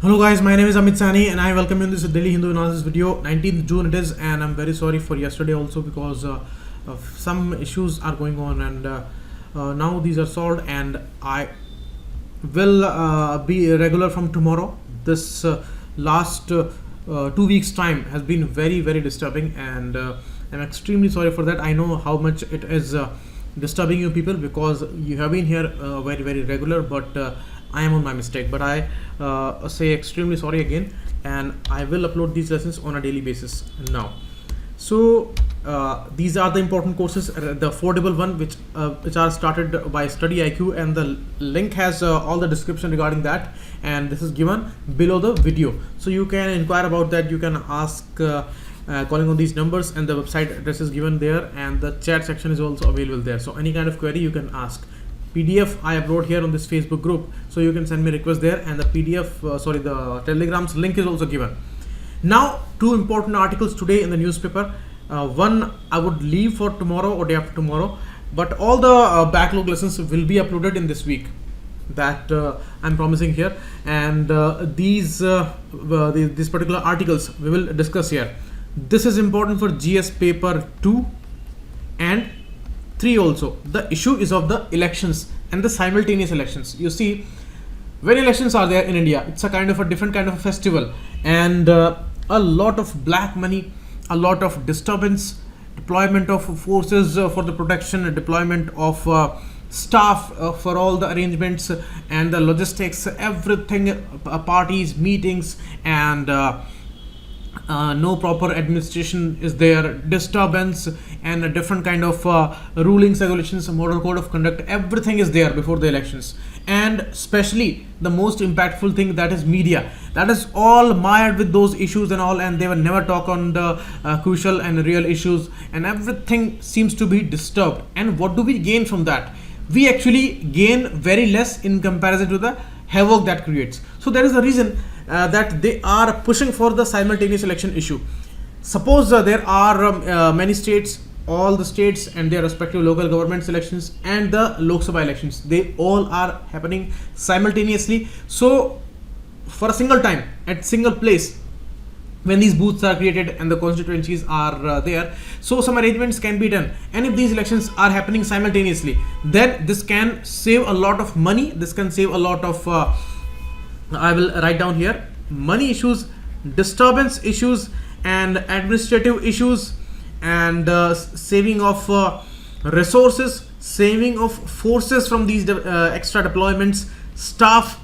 Hello guys, my name is Amit Sani and I welcome you in this Daily Hindu analysis video. 19th June it is, and I'm very sorry for yesterday also because of some issues are going on, and now these are solved, and I will be regular from tomorrow. This last 2 weeks time has been very disturbing, and I'm extremely sorry for that. I know how much it is disturbing you people because you have been here very regular, but I am on my mistake. But I say extremely sorry again, and I will upload these lessons on a daily basis now. So these are the important courses, the affordable one, which are started by StudyIQ, and the link has all the description regarding that, and this is given below the video, so you can inquire about that. You can ask calling on these numbers, and the website address is given there, and the chat section is also available there, so any kind of query you can ask. PDF I upload here on this Facebook group, so you can send me request there, and the PDF the Telegram's link is also given. Now, two important articles today in the newspaper. One I would leave for tomorrow or day after tomorrow, but all the backlog lessons will be uploaded in this week. That I'm promising here, and these particular articles we will discuss here. This is important for GS paper 2 and 3 also. The issue is of the elections and the simultaneous elections. You see, when elections are there in India, it's a kind of a different kind of a festival, and a lot of black money, a lot of disturbance, deployment of forces for the protection, deployment of staff for all the arrangements and the logistics, everything, parties, meetings, and no proper administration is there, disturbance, and a different kind of rulings, regulations, model code of conduct, everything is there before the elections. And especially the most impactful thing, that is media, that is all mired with those issues and all, and they will never talk on the crucial and real issues, and everything seems to be disturbed. And what do we gain from that? We actually gain very less in comparison to the havoc that creates. So there is a reason that they are pushing for the simultaneous election issue. Suppose there are many states, all the states and their respective local government elections and the Lok Sabha elections, they all are happening simultaneously. So for a single time at single place, when these booths are created and the constituencies are there, so some arrangements can be done. And if these elections are happening simultaneously, then this can save a lot of money. This can save a lot of I will write down here: money issues, disturbance issues, and administrative issues, and saving of resources, saving of forces from these extra deployments, staff,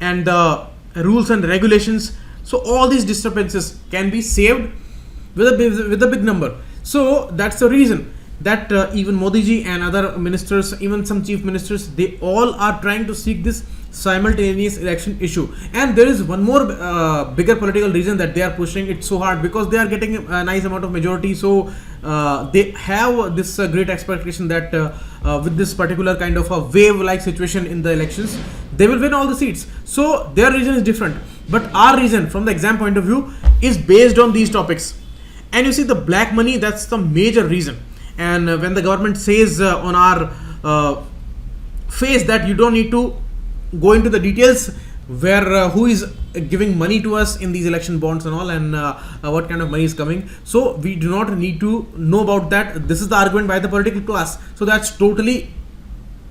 and the rules and regulations. So all these disturbances can be saved with a big number. So that's the reason that even Modi ji and other ministers, even some chief ministers, they all are trying to seek this simultaneous election issue. And there is one more bigger political reason that they are pushing it so hard, because they are getting a nice amount of majority. So they have this great expectation that with this particular kind of a wave like situation in the elections, they will win all the seats. So their reason is different, but our reason from the exam point of view is based on these topics. And you see, the black money, that's the major reason. And when the government says on our face that you don't need to go into the details where who is giving money to us in these election bonds and all, and what kind of money is coming, so we do not need to know about that. This is the argument by the political class. So that's totally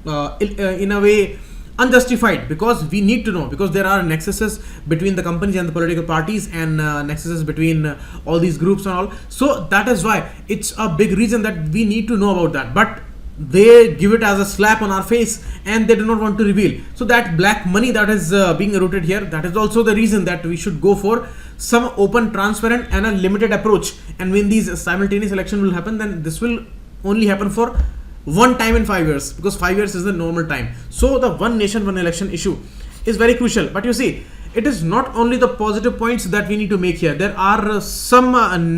in a way unjustified, because we need to know, because there are nexuses between the companies and the political parties, and nexuses between all these groups and all. So that is why it's a big reason that we need to know about that. But they give it as a slap on our face, and they do not want to reveal. So that black money that is being routed here, that is also the reason that we should go for some open, transparent, and a limited approach. And when these simultaneous election will happen, then this will only happen for one time in 5 years, because 5 years is the normal time. So the one nation, one election issue is very crucial. But you see, it is not only the positive points that we need to make here. There are some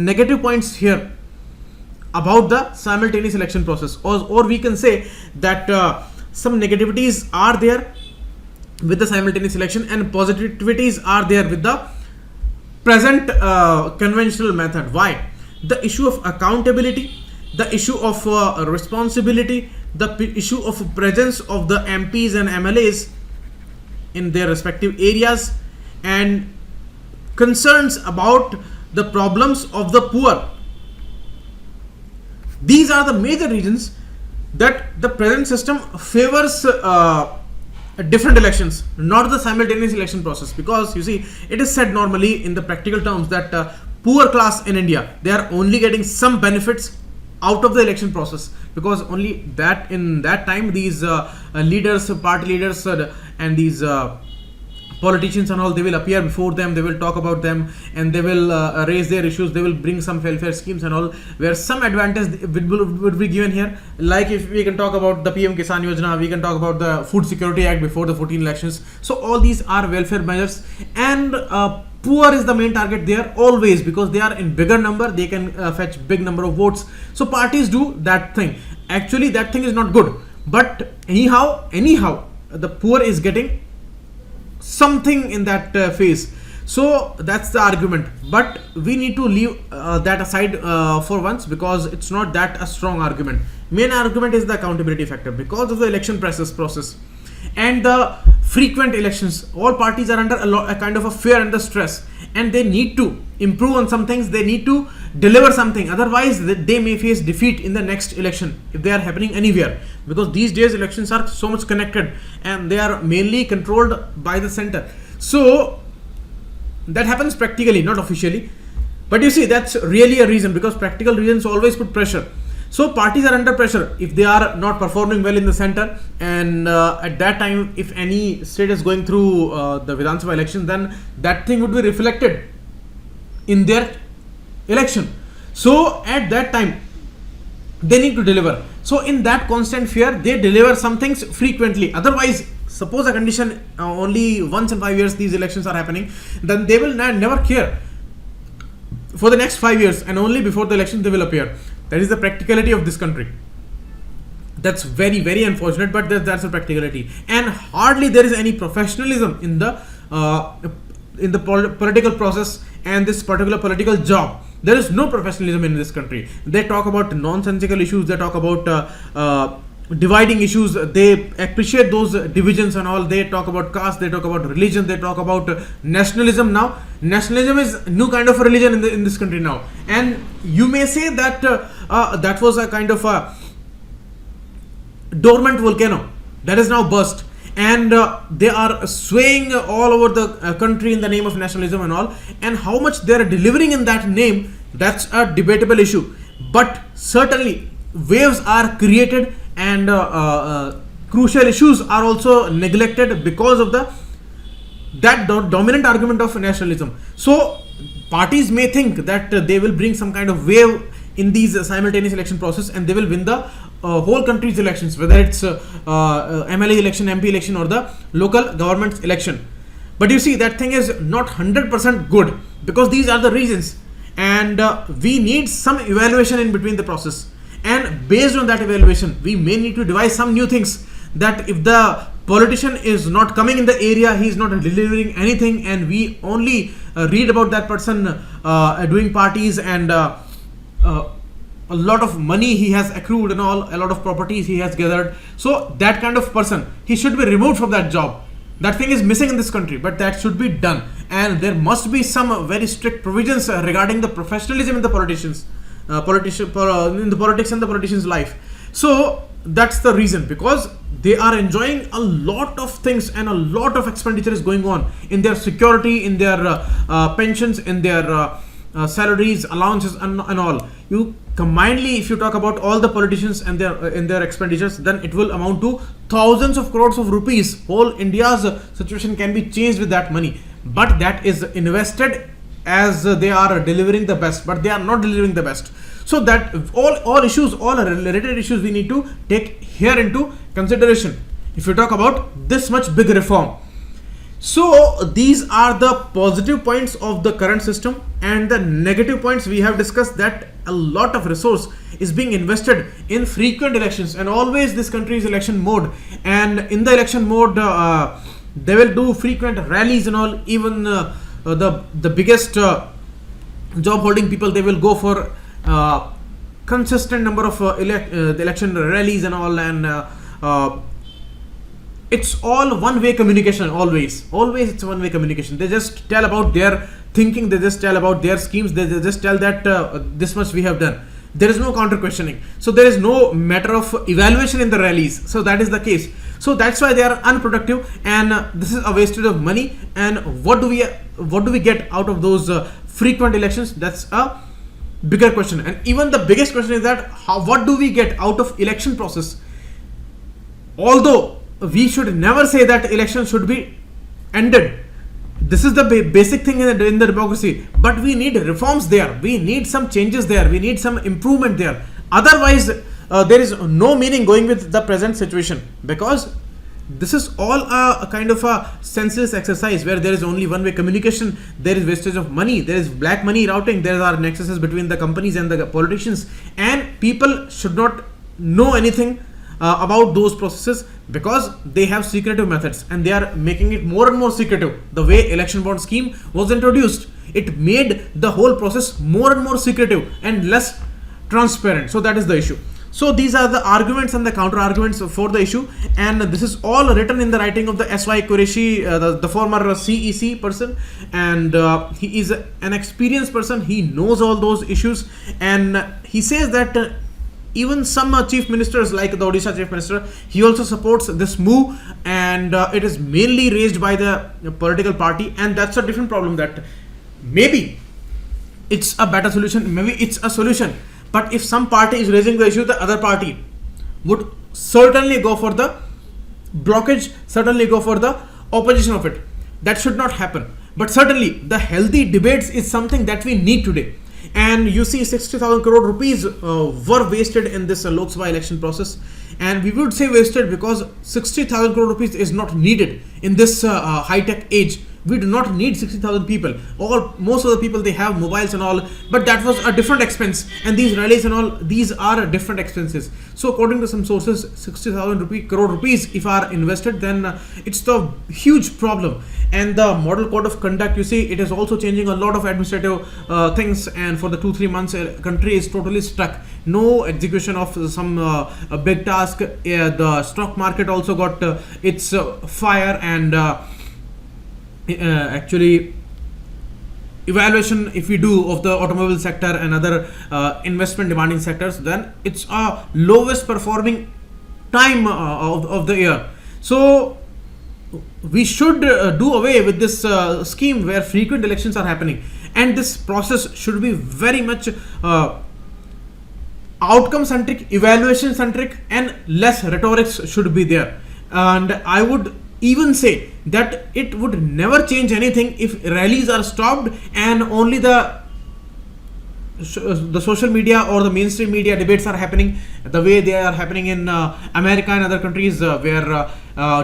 negative points here about the simultaneous election process, or we can say that some negativities are there with the simultaneous election, and positivities are there with the present conventional method. Why? The issue of accountability, the issue of responsibility, the issue of presence of the MPs and MLAs in their respective areas, and concerns about the problems of the poor. These are the major reasons that the present system favors different elections, not the simultaneous election process. Because you see, it is said normally in the practical terms that poor class in India, they are only getting some benefits out of the election process, because only that in that time these leaders, party leaders, and these politicians and all, they will appear before them, they will talk about them, and they will raise their issues, they will bring some welfare schemes and all, where some advantage would be given here. Like if we can talk about the PM Kisan Yojana, we can talk about the Food Security Act before the 14 elections. So all these are welfare measures, and poor is the main target there always, because they are in bigger number, they can fetch big number of votes. So parties do that thing. Actually that thing is not good, but anyhow the poor is getting something in that phase. So that's the argument, but we need to leave that aside for once, because it's not that a strong argument. Main argument is the accountability factor. Because of the election process and the frequent elections, all parties are under a kind of a fear and the stress, and they need to improve on some things, they need to deliver something, otherwise they may face defeat in the next election if they are happening anywhere. Because these days elections are so much connected and they are mainly controlled by the center. So that happens practically, not officially, but you see, that's really a reason, because practical reasons always put pressure. So parties are under pressure if they are not performing well in the center, and at that time if any state is going through the Vidhan Sabha election, then that thing would be reflected in their election. So at that time they need to deliver. So in that constant fear, they deliver some things frequently. Otherwise, suppose a condition only once in 5 years these elections are happening, then they will never care for the next 5 years, and only before the election they will appear. That is the practicality of this country. That's very, very unfortunate, but that's a practicality. And hardly there is any professionalism in the political process and this particular political job. There is no professionalism in this country. They talk about nonsensical issues, they talk about dividing issues, they appreciate those divisions and all. They talk about caste, they talk about religion, they talk about nationalism. Now nationalism is new kind of a religion in this country now, and you may say that that was a kind of a dormant volcano that is now burst, and they are swaying all over the country in the name of nationalism and all. And how much they are delivering in that name, that's a debatable issue. But certainly waves are created, and crucial issues are also neglected because of that dominant argument of nationalism. So parties may think that they will bring some kind of wave in these simultaneous election process, and they will win the whole country's elections, whether it's MLA election, MP election, or the local government election. But you see, that thing is not 100% good, because these are the reasons, and we need some evaluation in between the process. And based on that evaluation, we may need to devise some new things, that if the politician is not coming in the area, he is not delivering anything, and we only read about that person doing parties, and a lot of money he has accrued and all, a lot of properties he has gathered. So that kind of person, he should be removed from that job. That thing is missing in this country, but that should be done. And there must be some very strict provisions regarding the professionalism in the politicians, in the politics and the politician's life. So that's the reason, because they are enjoying a lot of things, and a lot of expenditure is going on in their security, in their pensions, in their salaries, allowances, and all. You combinedly, if you talk about all the politicians and their expenditures, then it will amount to thousands of crores of rupees. Whole India's situation can be changed with that money, but that is invested as they are delivering the best, but they are not delivering the best. So that all issues, all related issues, we need to take here into consideration if you talk about this much big reform. So these are the positive points of the current system, and the negative points we have discussed, that a lot of resource is being invested in frequent elections, and always this country is election mode, and in the election mode they will do frequent rallies and all. Even the biggest job holding people, they will go for consistent number of the election rallies and all, and it's all one-way communication. Always it's one-way communication. They just tell about their thinking, they just tell about their schemes, they just tell that this much we have done. There is no counter questioning, so there is no matter of evaluation in the rallies. So that is the case. So that's why they are unproductive, and this is a wastage of money. And what do we get out of those frequent elections? That's a bigger question. And even the biggest question is that what do we get out of election process? Although we should never say that election should be ended. This is the basic thing in the democracy. But we need reforms there. We need some changes there. We need some improvement there. Otherwise, there is no meaning going with the present situation, because this is all a kind of a senseless exercise where there is only one-way communication. There is wastage of money. There is black money routing. There are nexuses between the companies and the politicians, and people should not know anything about those processes, because they have secretive methods, and they are making it more and more secretive. The way election bond scheme was introduced, it made the whole process more and more secretive and less transparent. So that is the issue. So these are the arguments and the counter arguments for the issue, and this is all written in the writing of the S.Y. Qureshi, the former CEC person, and he is an experienced person. He knows all those issues, and he says that even some chief ministers, like the Odisha chief minister, he also supports this move, and it is mainly raised by the political party, and that's a different problem. That maybe it's a better solution, maybe it's a solution, but if some party is raising the issue, the other party would certainly go for the blockage, certainly go for the opposition of it. That should not happen. But certainly the healthy debates is something that we need today. And you see 60,000 crore rupees were wasted in this Lok Sabha election process, and we would say wasted because 60,000 crore rupees is not needed in this high-tech age. We do not need 60,000 people. Most of the people, they have mobiles and all, but that was a different expense, and these rallies and all, these are different expenses. So according to some sources, 60,000 crore rupees if are invested, then it's the huge problem. And the model code of conduct, you see, it is also changing a lot of administrative things, and for the 2-3 months country is totally stuck. No execution of some big task. The stock market also got its fire, and actually evaluation if we do of the automobile sector and other investment demanding sectors, then it's a lowest performing time of the year. So we should do away with this scheme where frequent elections are happening, and this process should be very much outcome centric, evaluation centric, and less rhetorics should be there. And I would even say that it would never change anything if rallies are stopped and only the social media or the mainstream media debates are happening the way they are happening in America and other countries, where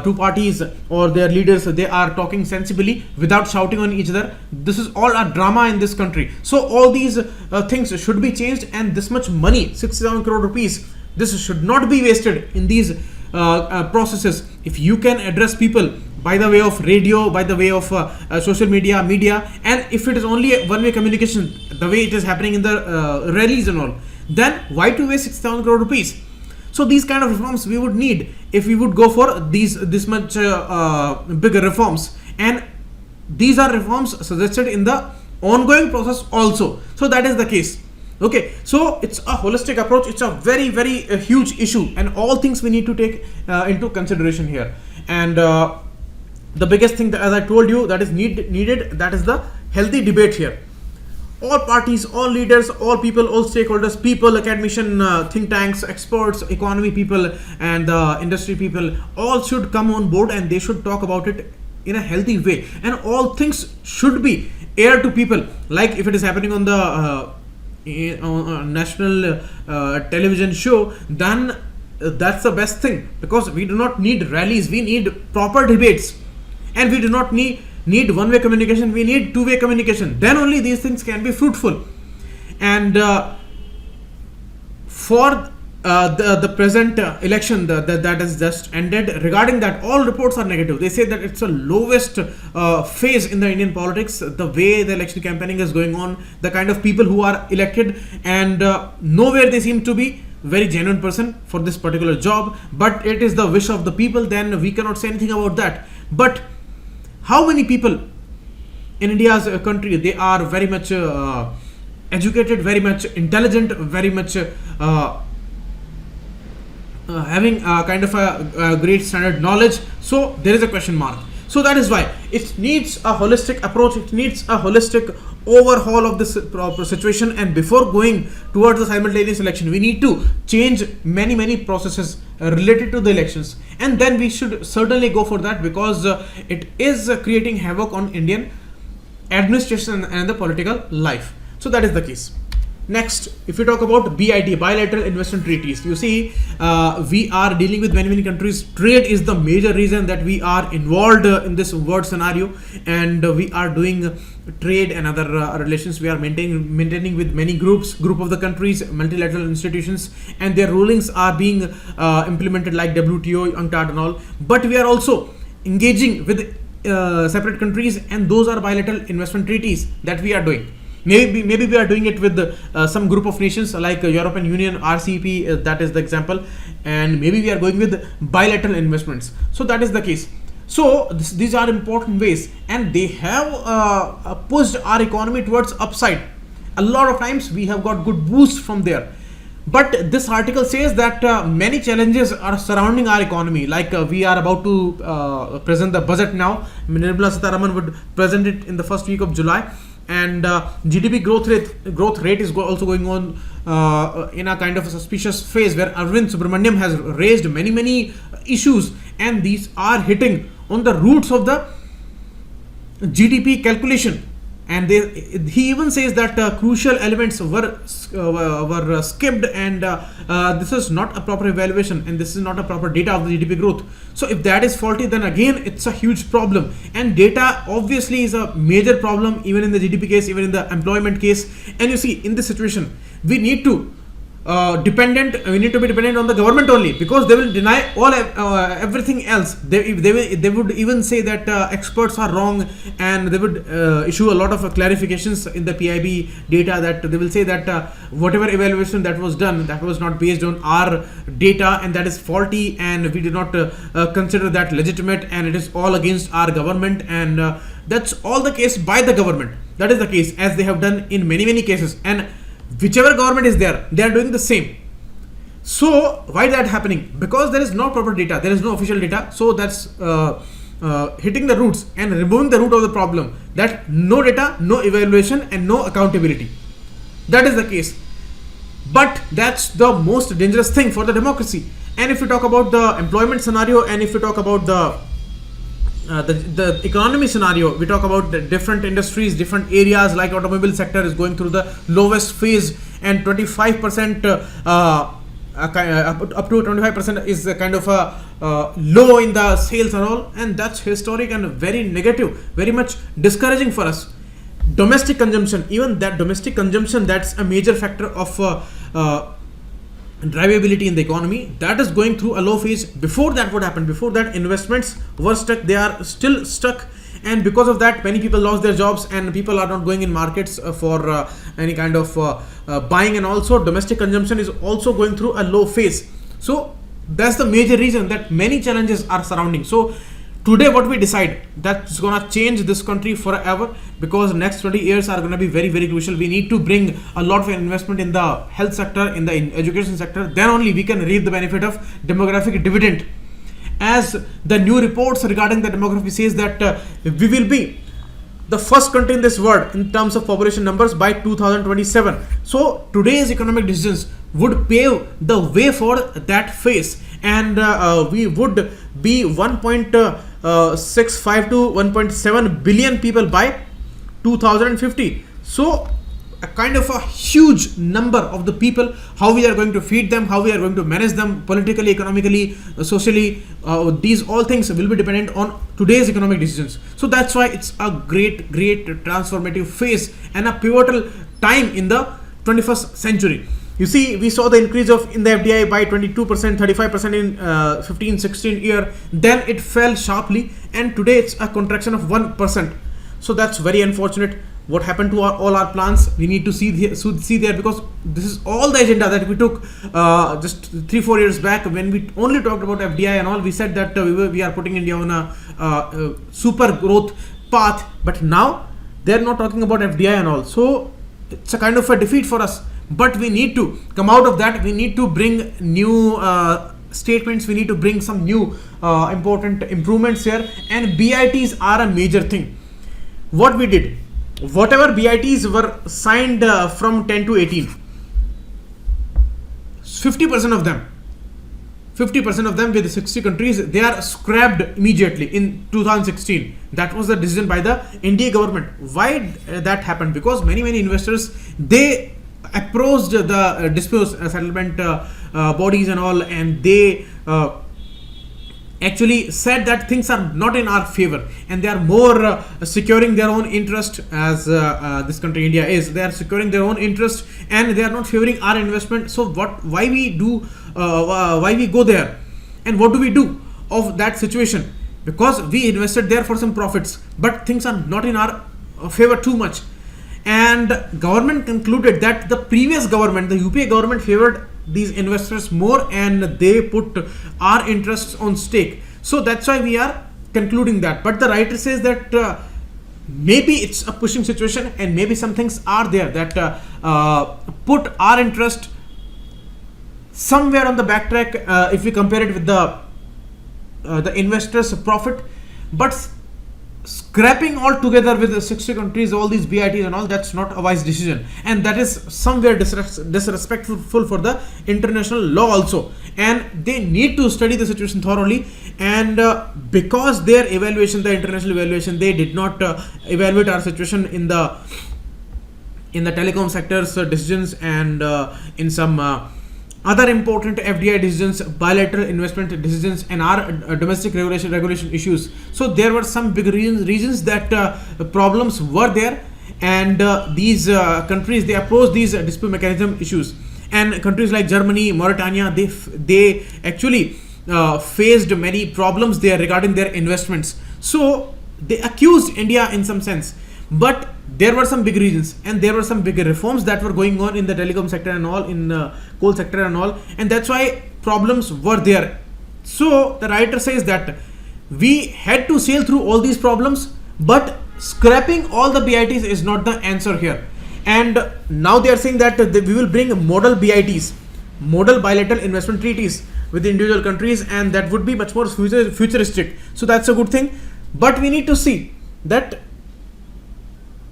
two parties or their leaders, they are talking sensibly without shouting on each other. This is all a drama in this country. So all these things should be changed, and this much money, 67 crore rupees, this should not be wasted in these processes. If you can address people by the way of radio, by the way of social media, and if it is only a one-way communication, the way it is happening in the rallies and all, then why to waste 6,000 crore rupees? So these kind of reforms we would need if we would go for this much bigger reforms, and these are reforms suggested in the ongoing process also. So that is the case. Okay, so it's a holistic approach. It's a very huge issue, and all things we need to take into consideration here. And the biggest thing that, as I told you, that is needed, that is the healthy debate here. All parties, all leaders, all people, all stakeholders, people, academician, think tanks, experts, economy people, and industry people, all should come on board, and they should talk about it in a healthy way. And all things should be aired to people. Like if it is happening on the national television show, then that's the best thing, because we do not need rallies, we need proper debates, and we do not need one-way communication, we need two-way communication. Then only these things can be fruitful. And for the present election that has just ended, regarding that, all reports are negative. They say that it's the lowest phase in the Indian politics, the way the election campaigning is going on, the kind of people who are elected, and nowhere they seem to be very genuine person for this particular job, but it is the wish of the people, then we cannot say anything about that. But how many people in India's country, they are very much educated, very much intelligent, very much having kind of a great standard knowledge? So there is a question mark. So that is why it needs a holistic approach, it needs a holistic overhaul of this situation, and before going towards the simultaneous election, we need to change many processes related to the elections, and then we should certainly go for that, because it is creating havoc on Indian administration and the political life. So that is the case. Next, if we talk about BIT, bilateral investment treaties, you see, we are dealing with many countries. Trade is the major reason that we are involved in this world scenario, and we are doing trade and other relations. We are maintaining with many group of the countries, multilateral institutions, and their rulings are being implemented like WTO, UNCTAD and all. But we are also engaging with separate countries, and those are bilateral investment treaties that we are doing. Maybe we are doing it with some group of nations like European Union, RCEP, that is the example, and maybe we are going with bilateral investments. So that is the case. So these are important ways, and they have pushed our economy towards upside. A lot of times we have got good boost from there. But this article says that many challenges are surrounding our economy. Like we are about to present the budget now. Nirmala Sitharaman would present it in the first week of July. And GDP growth rate is also going on in a kind of a suspicious phase, where Arvind Subramaniam has raised many issues, and these are hitting on the roots of the GDP calculation. And he even says that crucial elements were skipped, and this is not a proper evaluation, and this is not a proper data of the GDP growth. So if that is faulty, then again it's a huge problem, and data obviously is a major problem, even in the GDP case, even in the employment case. And you see, in this situation, we need to be dependent on the government only, because they will deny all everything else. They would even say that experts are wrong, and they would issue a lot of clarifications in the PIB data, that they will say that whatever evaluation that was done, that was not based on our data, and that is faulty, and we did not consider that legitimate, and it is all against our government, and that's all the case by the government. That is the case, as they have done in many cases, and whichever government is there, they are doing the same. So why is that happening? Because there is no proper data, there is no official data. So that's hitting the roots and removing the root of the problem, that no data, no evaluation, and no accountability. That is the case. But that's the most dangerous thing for the democracy. And if you talk about the employment scenario, and if you talk about the economy scenario, we talk about the different industries, different areas, like automobile sector is going through the lowest phase, and 25% up to 25% is kind of a low in the sales and all, and that's historic and very negative, very much discouraging for us. Domestic consumption, even that domestic consumption, that's a major factor of drivability in the economy, that is going through a low phase. Before that, what happened? Before that, investments were stuck, they are still stuck, and because of that, many people lost their jobs, and people are not going in markets for any kind of buying, and also domestic consumption is also going through a low phase. So that's the major reason that many challenges are surrounding. So today what we decide, that's gonna change this country forever, because next 20 years are gonna be very crucial. We need to bring a lot of investment in the health sector, in the education sector, then only we can reap the benefit of demographic dividend. As the new reports regarding the demography says that we will be the first country in this world in terms of population numbers by 2027. So today's economic decisions would pave the way for that phase, and we would be 1.65 to 1.7 billion people by 2050. So a kind of a huge number of the people, how we are going to feed them, how we are going to manage them politically, economically, socially, these all things will be dependent on today's economic decisions. So that's why it's a great transformative phase and a pivotal time in the 21st century. You see, we saw the increase in the FDI by 22%, 35% in 15-16 year. Then it fell sharply, and today it's a contraction of 1%. So that's very unfortunate. what happened to all our plans. We need to see there, because this is all the agenda that we took just 3-4 years back when we only talked about FDI and all. We said that we are putting India on a super growth path, but now they're not talking about FDI and all. So it's a kind of a defeat for us, but we need to come out of that. We need to bring new statements. We need to bring some new important improvements here, and BITs are a major thing. What we did, whatever BITs were signed from 10 to 18, 50% of them with 60 countries, they are scrapped immediately in 2016. That was the decision by the India government. Why that happened? Because many investors, they approached the dispute settlement bodies and all, and they actually said that things are not in our favor, and they are more securing their own interest, as this country India is. They are securing their own interest, and they are not favoring our investment. So why we go there, and what do we do of that situation? Because we invested there for some profits, but things are not in our favor too much. And government concluded that the previous government, the UPA government, favored these investors more, and they put our interests on stake. So that's why we are concluding that. But the writer says that maybe it's a pushing situation, and maybe some things are there that put our interest somewhere on the backtrack if we compare it with the investors' profit. But scrapping all together with the 60 countries, all these BITs and all, that's not a wise decision, and that is somewhere disrespectful for the international law also. And they need to study the situation thoroughly, and because their evaluation, the international evaluation, they did not evaluate our situation in the telecom sector's decisions, and in some other important FDI decisions, bilateral investment decisions, and our domestic regulation issues. So there were some big reasons that problems were there, and these countries, they approached these dispute mechanism issues. And countries like Germany, Mauritania, they actually faced many problems there regarding their investments. So they accused India in some sense, but there were some big reasons, and there were some big reforms that were going on in the telecom sector and all, in coal sector and all, and that's why problems were there. So the writer says that we had to sail through all these problems, but scrapping all the BITs is not the answer here. And now they are saying that we will bring model BITs, model bilateral investment treaties with individual countries, and that would be much more futuristic. So that's a good thing, but we need to see that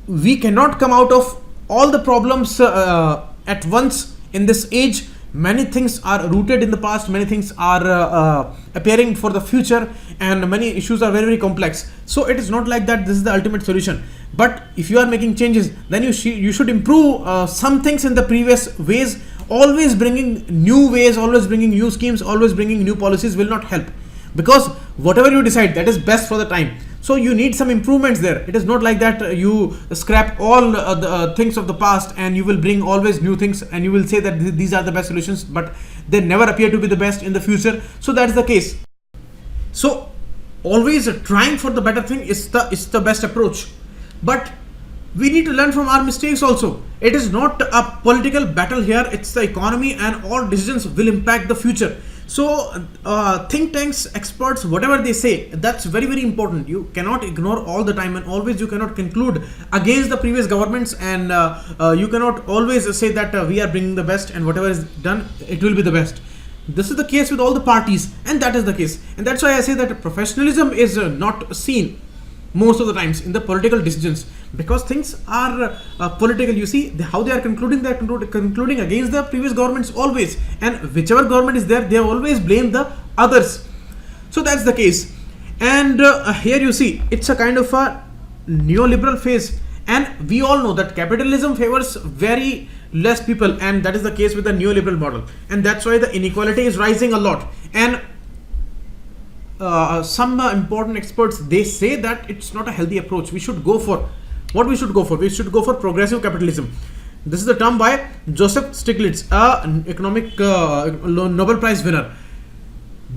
we cannot come out of all the problems at once in this age. Many things are rooted in the past, many things are appearing for the future, and many issues are very complex. So it is not like that this is the ultimate solution, but if you are making changes, then you should improve some things in the previous ways. Always bringing new ways, always bringing new schemes, always bringing new policies will not help, because whatever you decide, that is best for the time. So you need some improvements there. It is not like that you scrap all the things of the past and you will bring always new things, and you will say that these are the best solutions, but they never appear to be the best in the future. So that's the case. So always trying for the better thing is the best approach, but we need to learn from our mistakes also. It is not a political battle here, it's the economy, and all decisions will impact the future. So think tanks, experts, whatever they say, that's very important. You cannot ignore all the time, and always you cannot conclude against the previous governments, and you cannot always say that we are bringing the best, and whatever is done, it will be the best. This is the case with all the parties, and that is the case, and that's why I say that professionalism is not seen most of the times in the political decisions, because things are political. You see how they are concluding. They are concluding against the previous governments always, and whichever government is there, they always blame the others. So that's the case. And here you see it's a kind of a neoliberal phase, and we all know that capitalism favors very less people, and that is the case with the neoliberal model, and that's why the inequality is rising a lot. And some important experts, they say that it's not a healthy approach. We should go for what we should go for. We should go for progressive capitalism. This is the term by Joseph Stiglitz, an economic Nobel Prize winner,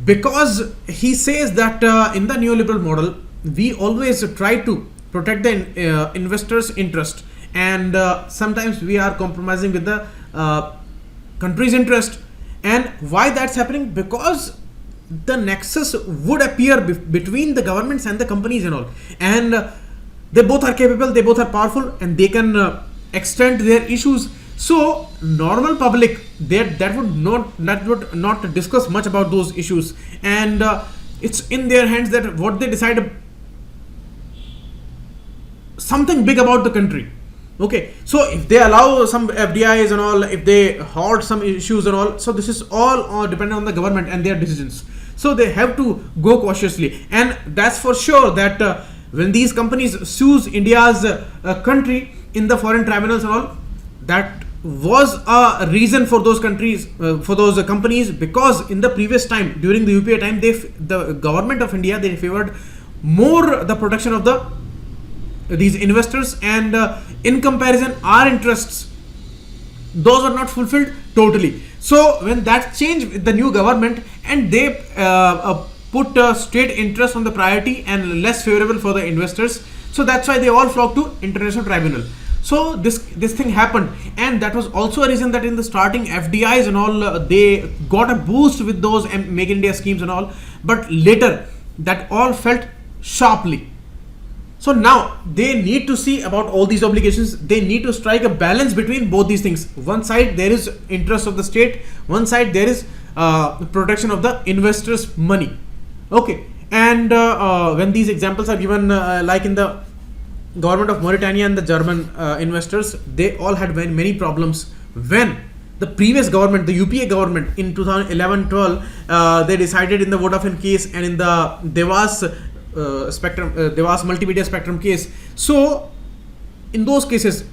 because he says that in the neoliberal model, we always try to protect the investors' interest, and sometimes we are compromising with the country's interest. And why that's happening? Because the nexus would appear between the governments and the companies and all, and they both are capable, they both are powerful, and they can extend their issues. So normal public, that would not discuss much about those issues, and it's in their hands that what they decide something big about the country. Okay, so if they allow some FDIs and all, if they halt some issues and all, so this is all dependent on the government and their decisions. So they have to go cautiously, and that's for sure that when these companies sues India's country in the foreign tribunals and all, that was a reason for those countries, for those companies, because in the previous time, during the UPA time, the government of India, they favored more the protection of these investors, and in comparison our interests, those were not fulfilled totally. So when that changed with the new government, and they put state interest on the priority and less favorable for the investors, so that's why they all flocked to international tribunal. So this thing happened, and that was also a reason that in the starting FDIs and all, they got a boost with those Make in India schemes and all, but later that all felt sharply. So now they need to see about all these obligations. They need to strike a balance between both these things. One side there is interest of the state, one side there is protection of the investors' money. Okay, and when these examples are given, like in the government of Mauritania and the German investors, they all had many problems when the previous government, the UPA government, in 2011-12, they decided in the Vodafone case and in the Devas multimedia spectrum case. So in those cases,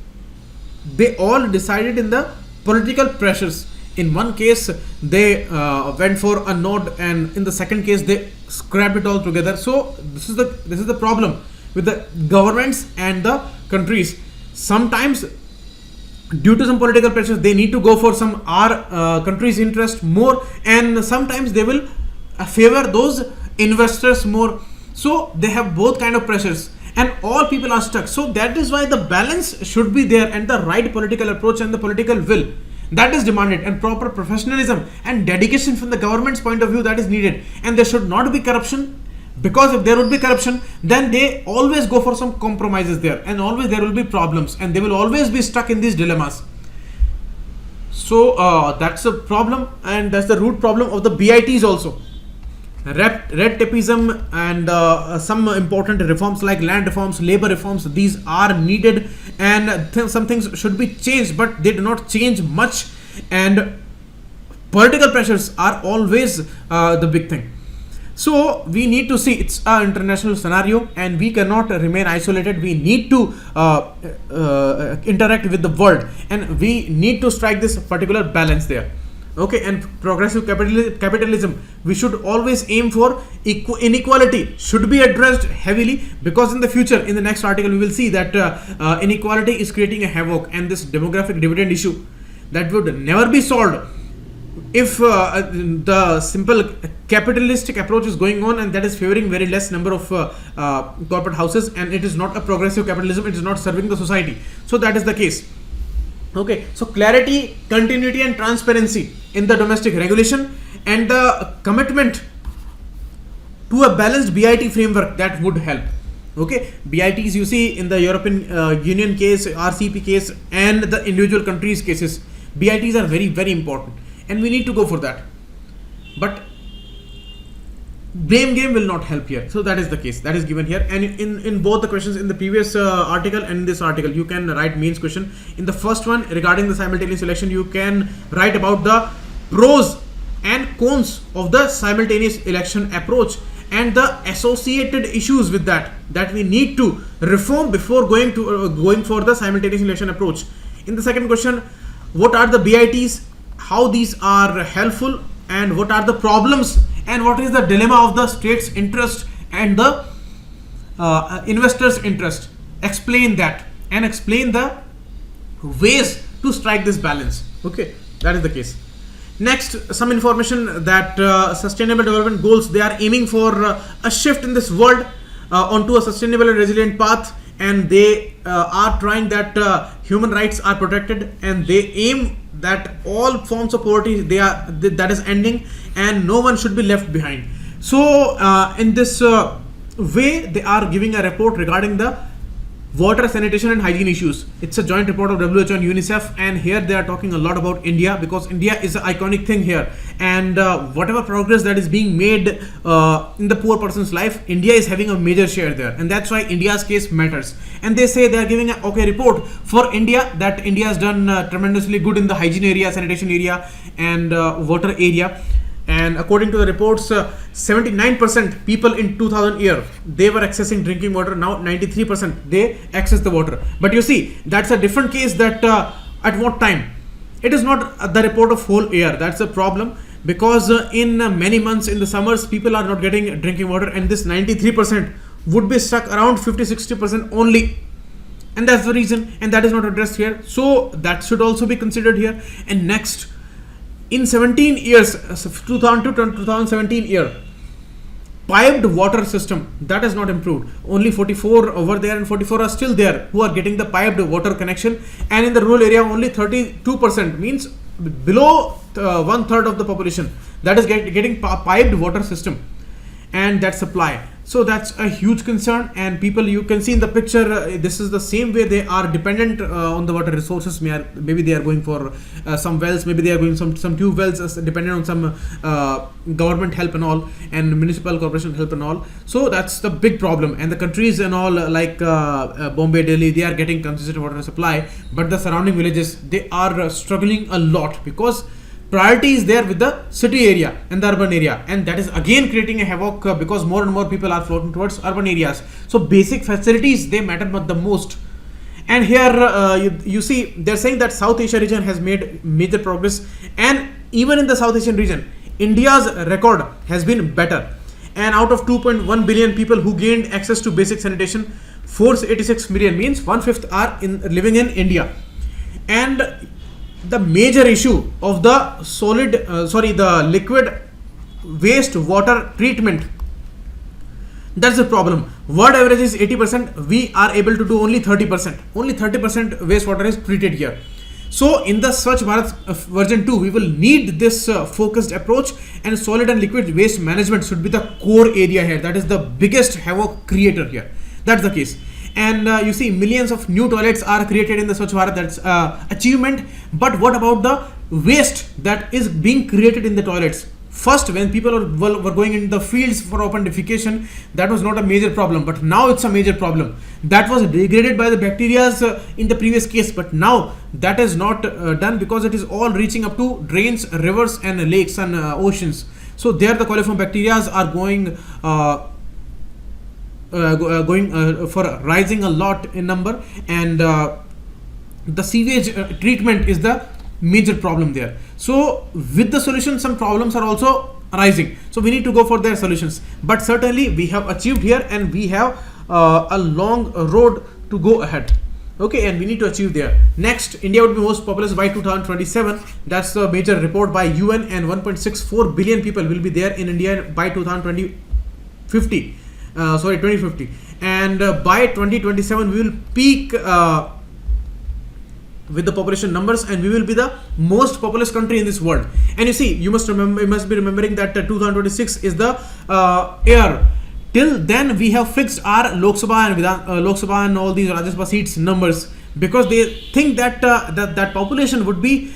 they all decided in the political pressures. In one case they went for a node, and in the second case they scrapped it all together. So this is the problem with the governments and the countries. Sometimes due to some political pressures, they need to go for some our country's interest more, and sometimes they will favor those investors more. So they have both kind of pressures, and all people are stuck. So that is why the balance should be there, and the right political approach and the political will that is demanded, and proper professionalism and dedication from the government's point of view that is needed. And there should not be corruption, because if there would be corruption, then they always go for some compromises there, and always there will be problems, and they will always be stuck in these dilemmas. So that's a problem, and that's the root problem of the BITs also. Red tapeism and some important reforms like land reforms, labor reforms, these are needed, and some things should be changed, but they do not change much, and political pressures are always the big thing. So we need to see it's an international scenario, and we cannot remain isolated. We need to interact with the world, and we need to strike this particular balance there. Okay, and progressive capitalism, we should always aim for inequality should be addressed heavily, because in the future, in the next article, we will see that inequality is creating a havoc, and this demographic dividend issue that would never be solved if the simple capitalistic approach is going on, and that is favoring very less number of corporate houses, and it is not a progressive capitalism, it is not serving the society. So that is the case. Okay, so clarity, continuity and transparency in the domestic regulation, and the commitment to a balanced BIT framework, that would help. Okay, BITs you see in the European Union case, RCP case, and the individual countries cases, BITs are very, very important, and we need to go for that. But blame game will not help here. So that is the case that is given here, and in both the questions in the previous article and in this article, you can write mains question. In the first one regarding the simultaneous election, you can write about the pros and cons of the simultaneous election approach, and the associated issues with that we need to reform before going for the simultaneous election approach. In the second question, what are the BITs, how these are helpful, and what are the problems, and what is the dilemma of the state's interest and the investors' interest. Explain that, and explain the ways to strike this balance. Okay, that is the case. Next, some information that sustainable development goals, they are aiming for a shift in this world onto a sustainable and resilient path, and they are trying that human rights are protected, and they aim that all forms of poverty that is ending, and no one should be left behind. So in this way, they are giving a report regarding the water, sanitation and hygiene issues. It's a joint report of WHO and UNICEF, and here they are talking a lot about India, because India is an iconic thing here, and whatever progress that is being made in the poor person's life, India is having a major share there, and that's why India's case matters. And they say they are giving a report for India, that India has done tremendously good in the hygiene area, sanitation area and water area. And according to the reports, 79% people in 2000 year, they were accessing drinking water. Now 93% they access the water. But you see, that's a different case, that at what time. It is not the report of whole year. That's a problem, because in many months in the summers, people are not getting drinking water, and this 93% would be stuck around 50-60% only. And that's the reason, and that is not addressed here. So that should also be considered here. And next, in 17 years, 2000 to 2017 year, piped water system, that has not improved. Only 44 over there, and 44 are still there who are getting the piped water connection. And in the rural area, only 32%, means below 1/3 of the population, that is getting piped water system and that supply. So that's a huge concern, and people, you can see in the picture, this is the same way they are dependent on the water resources. Maybe they are going for some wells, maybe they are going some tube wells, dependent on some government help and all, and municipal corporation help and all. So that's the big problem. And the countries and all, like Bombay, Delhi, they are getting consistent water supply, but the surrounding villages, they are struggling a lot, because priority is there with the city area and the urban area, and that is again creating a havoc, because more and more people are flocking towards urban areas. So basic facilities, they matter but the most. And here you see, they're saying that South Asia region has made major progress, and even in the South Asian region, India's record has been better. And out of 2.1 billion people who gained access to basic sanitation, 486 million, means 1/5 are living in India. And the major issue of the the liquid waste water treatment, that's the problem. World average is 80%, we are able to do only 30%. Only 30% wastewater is treated here. So in the Swachh Bharat version 2, we will need this focused approach, and solid and liquid waste management should be the core area here. That is the biggest havoc creator here. That's the case. And you see, millions of new toilets are created in the Swachh Bharat. That's achievement. But what about the waste that is being created in the toilets? First, when people were going in the fields for open defecation, that was not a major problem, but now it's a major problem. That was degraded by the bacteria in the previous case, but now that is not done, because it is all reaching up to drains, rivers and lakes and oceans. So there the coliform bacteria are going for rising a lot in number, and the sewage treatment is the major problem there. So with the solution, some problems are also arising, so we need to go for their solutions. But certainly we have achieved here, and we have a long road to go ahead. Okay, and we need to achieve there. Next, India would be most populous by 2027. That's the major report by UN, and 1.64 billion people will be there in India by 2050. And by 2027 we will peak with the population numbers, and we will be the most populous country in this world. And you see, you must be remembering that 2026 is the year. Till then we have fixed our Lok Sabha and all these Rajya Sabha seats numbers, because they think that that population would be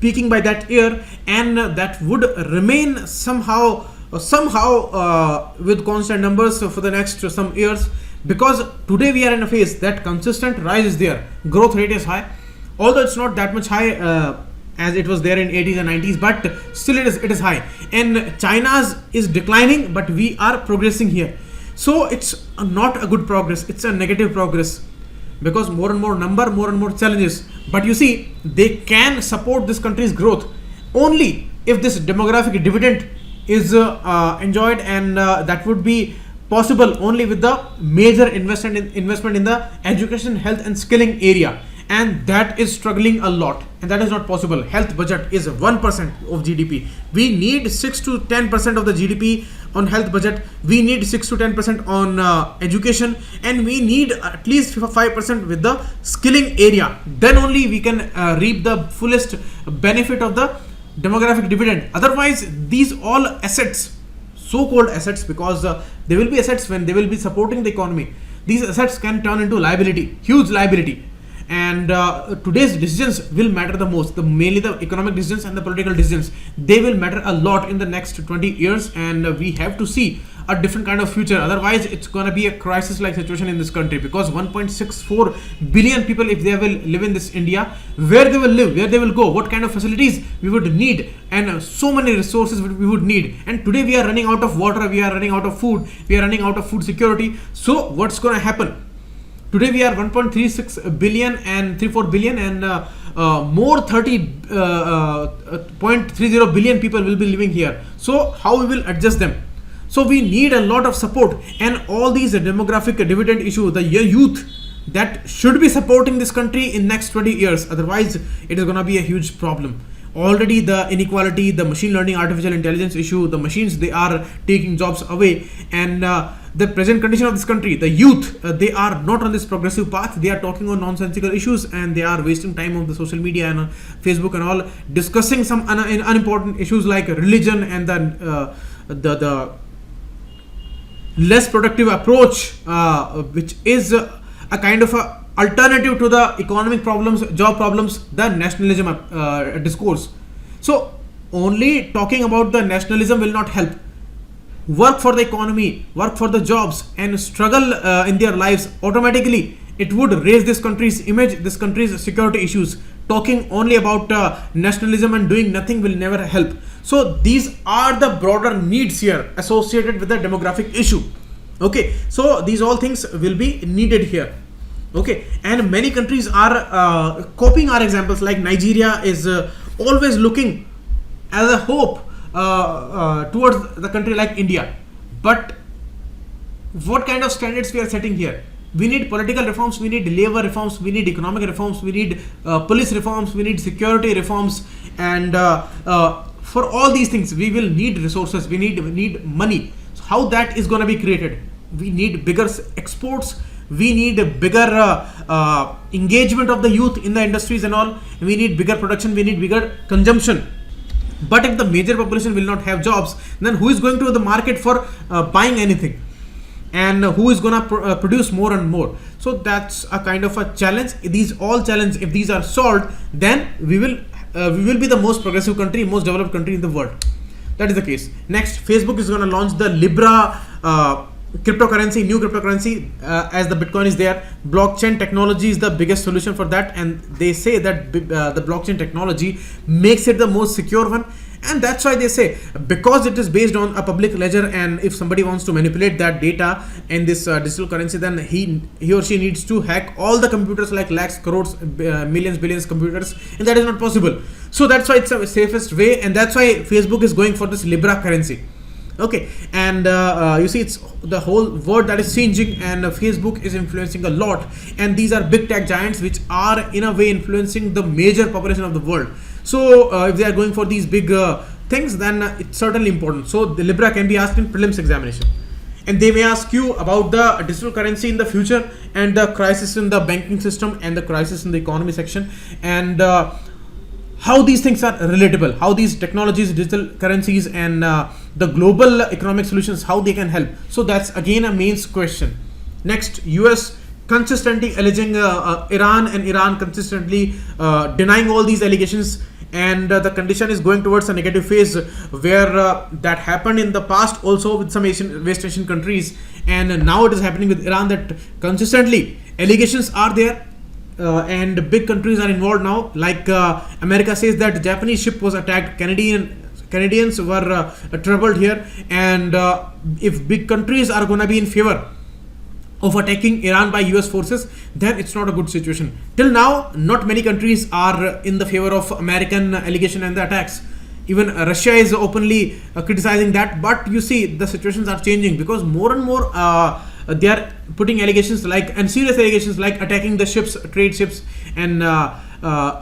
peaking by that year, and that would remain somehow with constant numbers for the next some years, because today we are in a phase that consistent rise is there, growth rate is high, although it's not that much high as it was there in 80s and 90s, but still it is high. And China's is declining, but we are progressing here. So it's not a good progress, it's a negative progress, because more and more number, more and more challenges. But you see, they can support this country's growth only if this demographic dividend is enjoyed, and that would be possible only with the major investment in the education, health and skilling area, and that is struggling a lot, and that is not possible. Health budget is 1% of GDP. We need 6 to 10% of the GDP on health budget, we need 6 to 10% on education, and we need at least 5% with the skilling area. Then only we can reap the fullest benefit of the demographic dividend. Otherwise, these all assets, so-called assets, because they will be assets when they will be supporting the economy, these assets can turn into liability, huge liability. And today's decisions will matter the most, mainly the economic decisions and the political decisions. They will matter a lot in the next 20 years, and we have to see a different kind of future. Otherwise, it's gonna be a crisis-like situation in this country, because 1.64 billion people, if they will live in this India, where they will live, where they will go, what kind of facilities we would need, and so many resources we would need. And today we are running out of water, we are running out of food, we are running out of food security. So what's gonna happen? Today we are 1.36 billion and 34 billion, and more 30.30 billion people will be living here. So how we will adjust them? So we need a lot of support, and all these demographic dividend issue, the youth that should be supporting this country in next 20 years. Otherwise, it is going to be a huge problem. Already the inequality, the machine learning, artificial intelligence issue, the machines, they are taking jobs away, and the present condition of this country, the youth, they are not on this progressive path. They are talking on nonsensical issues, and they are wasting time on the social media and Facebook and all, discussing some unimportant issues like religion and the less productive approach, which is a kind of a alternative to the economic problems, job problems, the nationalism discourse. So only talking about the nationalism will not help. Work for the economy, work for the jobs, and struggle in their lives, automatically it would raise this country's image, this country's security issues. Talking only about nationalism and doing nothing will never help. So these are the broader needs here associated with the demographic issue. Okay, so these all things will be needed here. Okay, and many countries are copying our examples, like Nigeria is always looking as a hope towards the country like India. But what kind of standards we are setting here? We need political reforms, we need labor reforms, we need economic reforms, we need police reforms, we need security reforms, and for all these things we will need resources, we need money. So how that is going to be created? We need bigger exports, we need a bigger engagement of the youth in the industries and all, we need bigger production, we need bigger consumption. But if the major population will not have jobs, then who is going to the market for buying anything? And who is gonna produce more and more? So that's a kind of a challenge. These all challenges, if these are solved, then we will be the most progressive country, most developed country in the world. That is the case. Next, Facebook is gonna launch the Libra cryptocurrency, new cryptocurrency, as the Bitcoin is there. Blockchain technology is the biggest solution for that, and they say that the blockchain technology makes it the most secure one. And that's why they say, because it is based on a public ledger, and if somebody wants to manipulate that data in this digital currency, then he or she needs to hack all the computers, like lakhs, crores, millions, billions computers, and that is not possible. So that's why it's the safest way, and that's why Facebook is going for this Libra currency. Okay, and you see, it's the whole world that is changing, and Facebook is influencing a lot, and these are big tech giants which are in a way influencing the major population of the world. So if they are going for these big things, then it's certainly important. So the Libra can be asked in prelims examination, and they may ask you about the digital currency in the future, and the crisis in the banking system, and the crisis in the economy section, and how these things are relatable, how these technologies, digital currencies, and the global economic solutions, how they can help. So that's again a mains question. Next, US consistently alleging Iran, and Iran consistently denying all these allegations, and the condition is going towards a negative phase, where that happened in the past also with some West Asian countries, and now it is happening with Iran, that consistently allegations are there. And big countries are involved now, like America says that Japanese ship was attacked, Canadians were troubled here, and if big countries are going to be in favor of attacking Iran by US forces, then it's not a good situation. Till now, not many countries are in the favor of American allegation and the attacks. Even Russia is openly criticizing that, but you see the situations are changing, because more and more they are putting allegations and serious allegations like attacking the ships, trade ships, and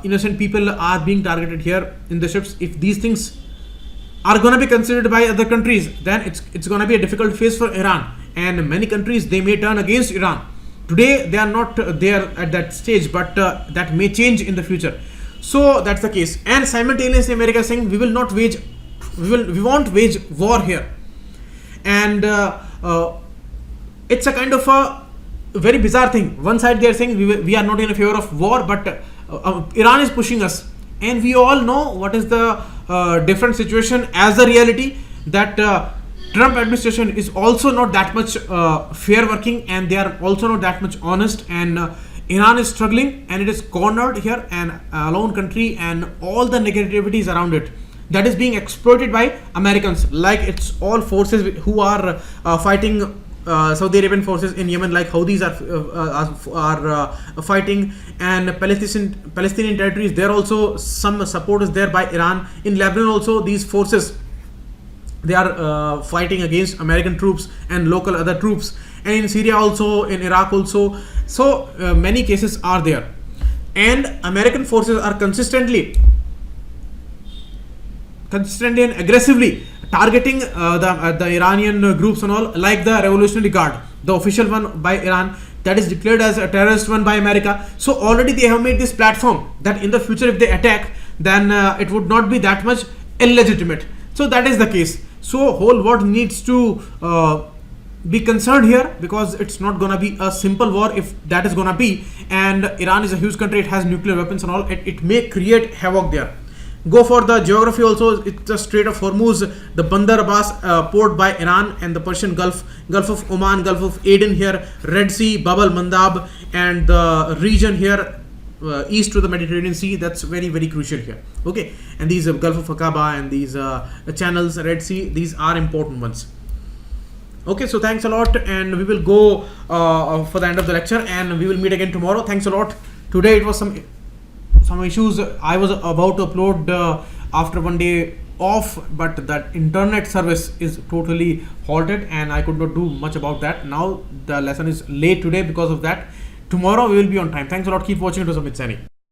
innocent people are being targeted here in the ships. If these things are going to be considered by other countries, then it's going to be a difficult phase for Iran, and many countries, they may turn against Iran. Today they are not there at that stage, but that may change in the future. So that's the case. And simultaneously America is saying we won't wage war here. And it's a kind of a very bizarre thing. One side they are saying we are not in favor of war, but Iran is pushing us, and we all know what is the different situation as the reality, that Trump administration is also not that much fair working, and they are also not that much honest, and Iran is struggling, and it is cornered here, and a lone country, and all the negativities around it, that is being exploited by Americans. Like it's all forces who are fighting Saudi Arabian forces in Yemen, like Houthis are fighting, and Palestinian territories, there also some support is there by Iran. In Lebanon also, these forces, they are fighting against American troops and local other troops, and in Syria also, in Iraq also. So many cases are there, and American forces are consistently and aggressively targeting the Iranian groups and all, like the Revolutionary Guard, the official one by Iran, that is declared as a terrorist one by America. So already they have made this platform that in the future, if they attack, then it would not be that much illegitimate. So that is the case. So whole world needs to be concerned here, because it's not gonna be a simple war if that is gonna be. And Iran is a huge country, it has nuclear weapons and all, it may create havoc there. Go for the geography also. It's the Strait of Hormuz, the Bandar Abbas port by Iran, and the Persian Gulf, Gulf of Oman, Gulf of Aden here, Red Sea, Bab al-Mandab, and the region here east to the Mediterranean Sea. That's very, very crucial here. Okay, and these Gulf of Aqaba and these channels, Red Sea, these are important ones. Okay, so thanks a lot, and we will go for the end of the lecture, and we will meet again tomorrow. Thanks a lot. Today it was some issues. I was about to upload after one day off, but that internet service is totally halted, and I could not do much about that. Now the lesson is late today because of that. Tomorrow we will be on time. Thanks a lot. Keep watching. It was Amit Sani.